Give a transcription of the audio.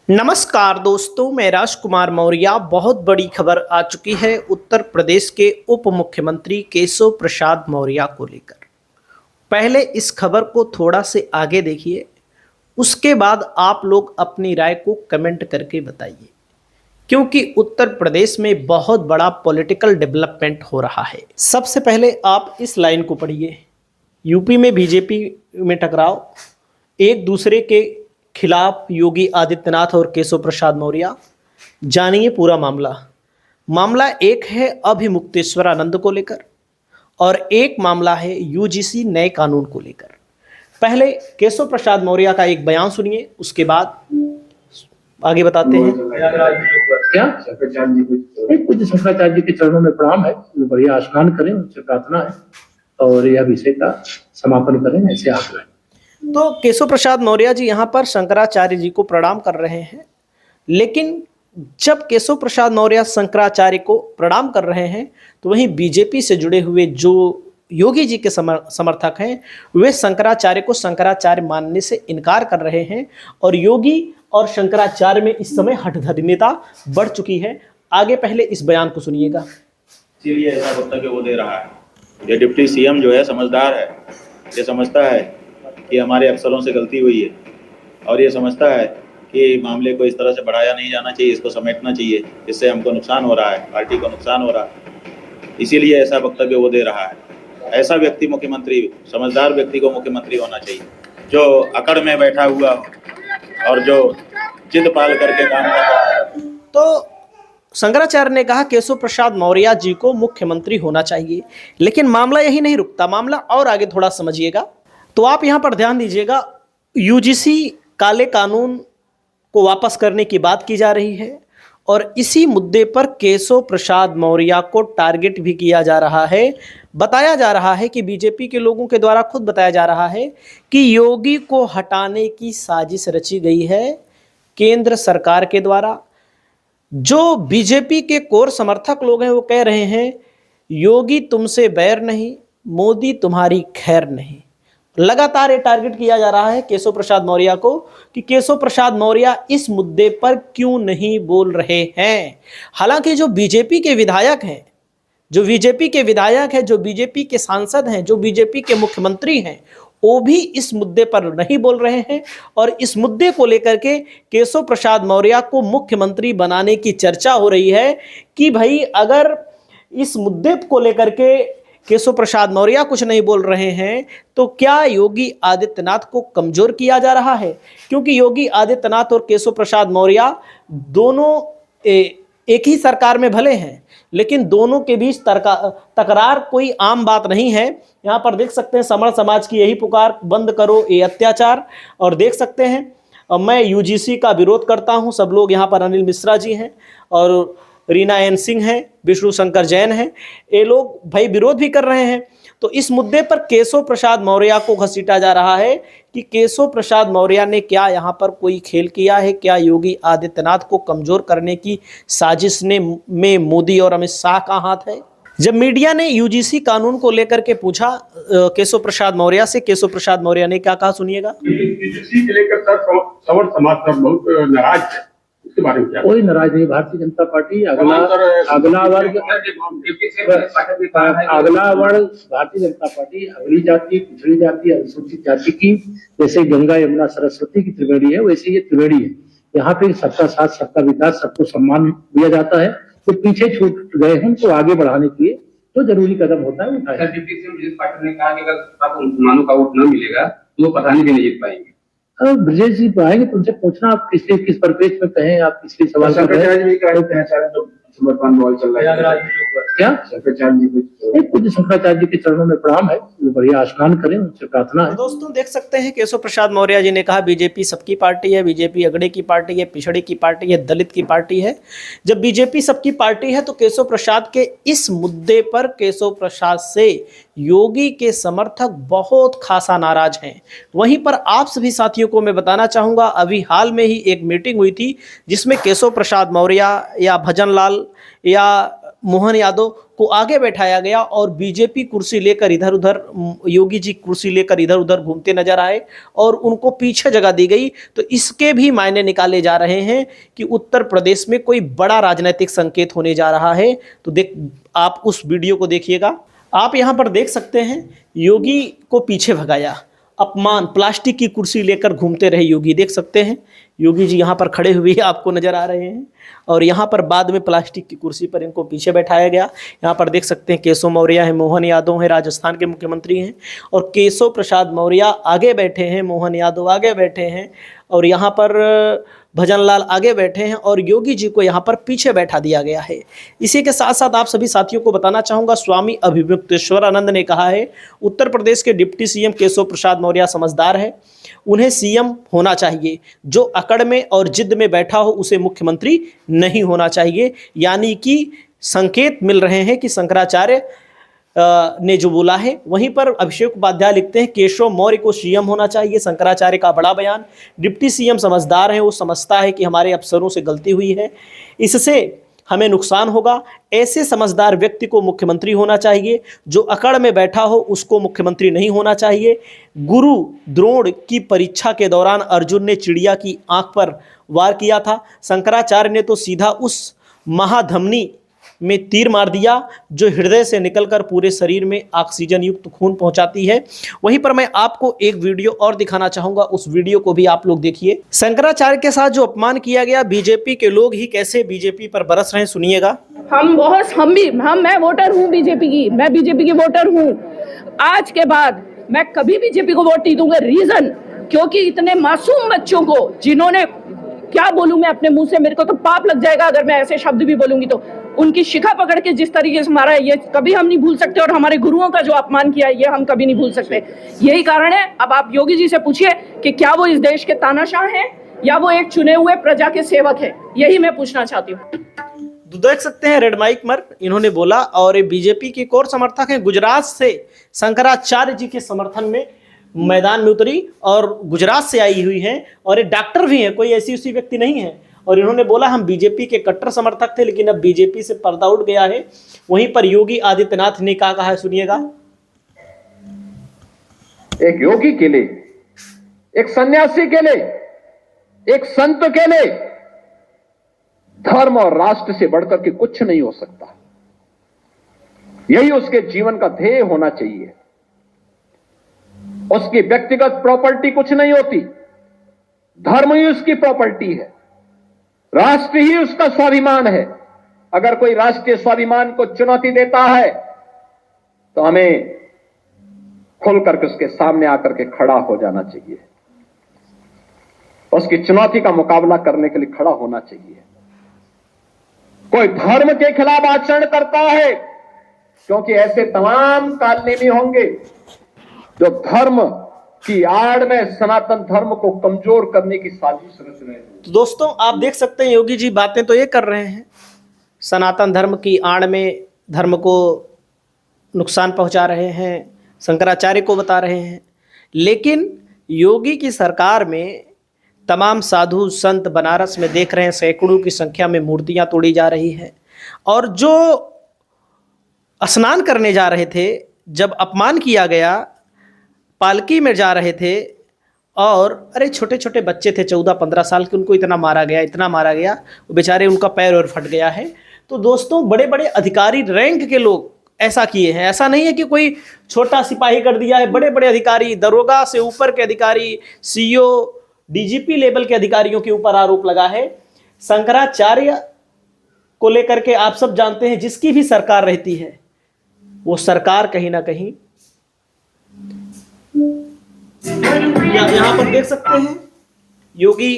नमस्कार दोस्तों, मैं राजकुमार मौर्य। बहुत बड़ी खबर आ चुकी है उत्तर प्रदेश के उप मुख्यमंत्री केशव प्रसाद मौर्य को लेकर। पहले इस खबर को थोड़ा से आगे देखिए, उसके बाद आप लोग अपनी राय को कमेंट करके बताइए, क्योंकि उत्तर प्रदेश में बहुत बड़ा पॉलिटिकल डेवलपमेंट हो रहा है। सबसे पहले आप इस लाइन को पढ़िए। यूपी में बीजेपी में टकराव, एक दूसरे के खिलाफ योगी आदित्यनाथ और केशव प्रसाद मौर्य। जानिए पूरा मामला। मामला एक है अभिमुक्तेश्वरानंद को लेकर और एक मामला है यूजीसी नए कानून को लेकर। पहले केशव प्रसाद मौर्य का एक बयान सुनिए, उसके बाद आगे बताते हैं। क्या पूज्य शंकराचार्य जी के चरणों में प्रणाम है, बढ़िया स्नान करें, उनसे प्रार्थना है और यह विषय का समापन करें, ऐसे आग्रह। तो केशव प्रसाद मौर्य जी यहाँ पर शंकराचार्य जी को प्रणाम कर रहे हैं, लेकिन जब केशव प्रसाद मौर्य शंकराचार्य को प्रणाम कर रहे हैं तो वहीं बीजेपी से जुड़े हुए जो योगी जी के समर्थक हैं वे शंकराचार्य को शंकराचार्य मानने से इनकार कर रहे हैं और योगी और शंकराचार्य में इस समय हठधर्मिता बढ़ चुकी है। आगे पहले इस बयान को सुनिएगा। इसीलिए ऐसा वक्तव्य वो दे रहा है। ये डिप्टी सीएम जो है समझदार है, ये समझता है कि हमारे अफसरों से गलती हुई है और ये समझता है कि मामले को इस तरह से बढ़ाया नहीं जाना चाहिए, इसको समेटना चाहिए, इससे हमको नुकसान हो रहा है, पार्टी को नुकसान हो रहा है, इसीलिए ऐसा वक्तव्य वो दे रहा है। ऐसा व्यक्ति मुख्यमंत्री, समझदार व्यक्ति को मुख्यमंत्री होना चाहिए, जो अकड़ में बैठा हुआ हो और जो जिद पाल करके काम कर रहा है। तो शंकराचार्य ने कहा केशव प्रसाद मौर्य जी को मुख्यमंत्री होना चाहिए, लेकिन मामला यही नहीं रुकता, मामला और आगे थोड़ा समझिएगा। तो आप यहाँ पर ध्यान दीजिएगा, यूजीसी काले कानून को वापस करने की बात की जा रही है और इसी मुद्दे पर केशव प्रसाद मौर्य को टारगेट भी किया जा रहा है। बताया जा रहा है कि बीजेपी के लोगों के द्वारा खुद बताया जा रहा है कि योगी को हटाने की साजिश रची गई है केंद्र सरकार के द्वारा। जो बीजेपी के कोर समर्थक लोग हैं वो कह रहे हैं योगी तुमसे बैर नहीं, मोदी तुम्हारी खैर नहीं। लगातार ये टारगेट किया जा रहा है केशव प्रसाद मौर्य को कि केशव प्रसाद मौर्य इस मुद्दे पर क्यों नहीं बोल रहे हैं। हालांकि जो बीजेपी के विधायक हैं, जो बीजेपी के सांसद हैं, जो बीजेपी के मुख्यमंत्री हैं, वो भी इस मुद्दे पर नहीं बोल रहे हैं और इस मुद्दे को लेकर के केशव प्रसाद मौर्य को मुख्यमंत्री बनाने की चर्चा हो रही है कि भाई अगर इस मुद्दे को लेकर के केशव प्रसाद मौर्य कुछ नहीं बोल रहे हैं तो क्या योगी आदित्यनाथ को कमजोर किया जा रहा है। क्योंकि योगी आदित्यनाथ और केशव प्रसाद मौर्य दोनों एक ही सरकार में भले हैं, लेकिन दोनों के बीच तकरार कोई आम बात नहीं है। यहाँ पर देख सकते हैं समण समाज की यही पुकार, बंद करो ये अत्याचार। और देख सकते हैं मैं यूजीसी का विरोध करता हूँ, सब लोग यहाँ पर अनिल मिश्रा जी हैं और रीना एन सिंह हैं, विष्णु शंकर जैन हैं, ये लोग भाई विरोध भी कर रहे हैं। तो इस मुद्दे पर केशव प्रसाद मौर्य को घसीटा जा रहा है कि केशव प्रसाद मौर्य ने क्या यहाँ पर कोई खेल किया है, क्या योगी आदित्यनाथ को कमजोर करने की साजिश में मोदी और अमित शाह का हाथ है। जब मीडिया ने यूजीसी कानून को लेकर के पूछा केशव प्रसाद मौर्य से, केशव प्रसाद मौर्य ने क्या कहा सुनिएगा। यूजीसी के लेकर सर समाज पर बहुत नाराज है, इसके बारे में क्या? कोई नाराज नहीं। भारतीय जनता पार्टी अगला वर्ग भारतीय जनता पार्टी अगली जाति, पिछड़ी जाति, अनुसूचित जाति की जैसे गंगा यमुना सरस्वती की त्रिवेणी है, वैसे ये त्रिवेणी है। यहाँ पे सबका साथ, सबका विकास, सबको सम्मान दिया जाता है। तो पीछे छूट गए हैं तो आगे बढ़ाने के लिए तो जरूरी कदम होता है उठाए। जिस पार्टी ने कहा कि अगर मुसलमानों का वोट न मिलेगा तो वो प्रधानी भी नहीं जीत पाएंगे। ब्रजेश जी पाएंगे, तुमसे पूछना आप किस परिपेक्ष में कहें, आप किसके सवाल कर रहे हैं। क्या पूज्य शंकराचार्य जी के चरणों में प्रणाम है, बढ़िया स्नान करें, उनसे प्रार्थना है। दोस्तों देख सकते हैं केशव प्रसाद मौर्य जी ने कहा बीजेपी सबकी पार्टी है, बीजेपी अगड़े की पार्टी है, पिछड़े की पार्टी है, दलित की पार्टी है। जब बीजेपी सबकी पार्टी है तो केशव प्रसाद के इस मुद्दे पर केशव प्रसाद से योगी के समर्थक बहुत खासा नाराज हैं। वहीं पर आप सभी साथियों को मैं बताना चाहूँगा, अभी हाल में ही एक मीटिंग हुई थी जिसमें केशव प्रसाद मौर्य या भजन लाल या मोहन यादव को आगे बैठाया गया और बीजेपी कुर्सी लेकर इधर उधर, योगी जी कुर्सी लेकर इधर उधर घूमते नजर आए और उनको पीछे जगह दी गई। तो इसके भी मायने निकाले जा रहे हैं कि उत्तर प्रदेश में कोई बड़ा राजनीतिक संकेत होने जा रहा है। तो आप उस वीडियो को देखिएगा। आप यहाँ पर देख सकते हैं योगी को पीछे भगाया, अपमान, प्लास्टिक की कुर्सी लेकर घूमते रहे योगी। देख सकते हैं योगी जी यहाँ पर खड़े हुए आपको नजर आ रहे हैं और यहाँ पर बाद में प्लास्टिक की कुर्सी पर इनको पीछे बैठाया गया। यहाँ पर देख सकते हैं केशव मौर्य है, मोहन यादव है, राजस्थान के मुख्यमंत्री हैं और केशव प्रसाद मौर्य आगे बैठे हैं, मोहन यादव आगे बैठे हैं और यहाँ पर भजन लाल आगे बैठे हैं और योगी जी को यहाँ पर पीछे बैठा दिया गया है। इसी के साथ साथ आप सभी साथियों को बताना चाहूँगा, स्वामी अभिमुक्तेश्वर आनंद ने कहा है उत्तर प्रदेश के डिप्टी सीएम केशव प्रसाद मौर्य समझदार है, उन्हें सीएम होना चाहिए। जो अकड़ में और जिद में बैठा हो उसे मुख्यमंत्री नहीं होना चाहिए। यानी कि संकेत मिल रहे हैं कि शंकराचार्य ने जो बोला है। वहीं पर अभिषेक उपाध्याय लिखते हैं केशव मौर्य को सीएम होना चाहिए। शंकराचार्य का बड़ा बयान, डिप्टी सीएम समझदार है, वो समझता है कि हमारे अफसरों से गलती हुई है, इससे हमें नुकसान होगा। ऐसे समझदार व्यक्ति को मुख्यमंत्री होना चाहिए। जो अकड़ में बैठा हो उसको मुख्यमंत्री नहीं होना चाहिए। गुरु द्रोण की परीक्षा के दौरान अर्जुन ने चिड़िया की आंख पर वार किया था, शंकराचार्य ने तो सीधा उस महाधमनी में तीर मार दिया जो हृदय से निकलकर पूरे शरीर में ऑक्सीजन युक्त खून पहुंचाती है। वहीं पर मैं आपको एक वीडियो और दिखाना चाहूंगा, उस वीडियो को भी आप लोग देखिए। शंकराचार्य के साथ जो अपमान किया गया, बीजेपी के लोग ही कैसे बीजेपी पर बरस रहे हैं, सुनिएगा। मैं वोटर हूँ बीजेपी की, मैं बीजेपी की वोटर हूँ। आज के बाद मैं कभी बीजेपी को वोट नहीं दूंगा। रीजन, क्योंकि इतने मासूम बच्चों को जिन्होंने, क्या बोलूं मैं अपने मुंह से, मेरे को तो पाप लग जाएगा अगर मैं ऐसे शब्द भी बोलूंगी। तो उनकी शिखा पकड़ के जिस तरीके से मारा है, ये कभी हम नहीं भूल सकते और हमारे गुरुओं का जो अपमान किया है ये हम कभी नहीं भूल सकते। यही कारण है, अब आप योगी जी से पूछिए कि क्या वो इस देश के तानाशाह हैं या वो एक चुने हुए प्रजा के सेवक हैं। यही मैं पूछना चाहती हूँ। देख सकते हैं रेड माइक पर इन्होंने बोला और ये बीजेपी की एक और समर्थक है, गुजरात से शंकराचार्य जी के समर्थन में मैदान में उतरी और गुजरात से आई हुई हैं और ये डॉक्टर भी हैं, कोई ऐसी उसी व्यक्ति नहीं है। और इन्होंने बोला हम बीजेपी के कट्टर समर्थक थे लेकिन अब बीजेपी से पर्दा उठ गया है। वहीं पर योगी आदित्यनाथ ने क्या कहा है, सुनिएगा। एक योगी के लिए, एक सन्यासी के लिए, एक संत के लिए धर्म और राष्ट्र से बढ़कर के कुछ नहीं हो सकता। यही उसके जीवन का ध्येय होना चाहिए। उसकी व्यक्तिगत प्रॉपर्टी कुछ नहीं होती, धर्म ही उसकी प्रॉपर्टी है, राष्ट्र ही उसका स्वाभिमान है। अगर कोई राष्ट्रीय स्वाभिमान को चुनौती देता है तो हमें खुल करके उसके सामने आकर के खड़ा हो जाना चाहिए, उसकी चुनौती का मुकाबला करने के लिए खड़ा होना चाहिए। कोई धर्म के खिलाफ आचरण करता है, क्योंकि ऐसे तमाम कालनेमी होंगे जो धर्म की आड़ में सनातन धर्म को कमजोर करने की साजिश रच रहे हैं। तो दोस्तों आप देख सकते हैं योगी जी बातें तो ये कर रहे हैं, सनातन धर्म की आड़ में धर्म को नुकसान पहुंचा रहे हैं, शंकराचार्य को बता रहे हैं। लेकिन योगी की सरकार में तमाम साधु संत बनारस में देख रहे हैं सैकड़ों की संख्या में मूर्तियां तोड़ी जा रही हैं और जो स्नान करने जा रहे थे, जब अपमान किया गया, पालकी में जा रहे थे और अरे छोटे छोटे बच्चे थे 14-15 साल के, उनको इतना मारा गया, वो बेचारे उनका पैर और फट गया है। तो दोस्तों बड़े बड़े अधिकारी रैंक के लोग ऐसा किए हैं, ऐसा नहीं है कि कोई छोटा सिपाही कर दिया है। बड़े बड़े अधिकारी, दरोगा से ऊपर के अधिकारी, सीईओ, डीजीपी लेवल के अधिकारियों के ऊपर आरोप लगा है। शंकराचार्य को लेकर के आप सब जानते हैं, जिसकी भी सरकार रहती है वो सरकार कहीं ना कहीं, यहाँ पर देख सकते हैं योगी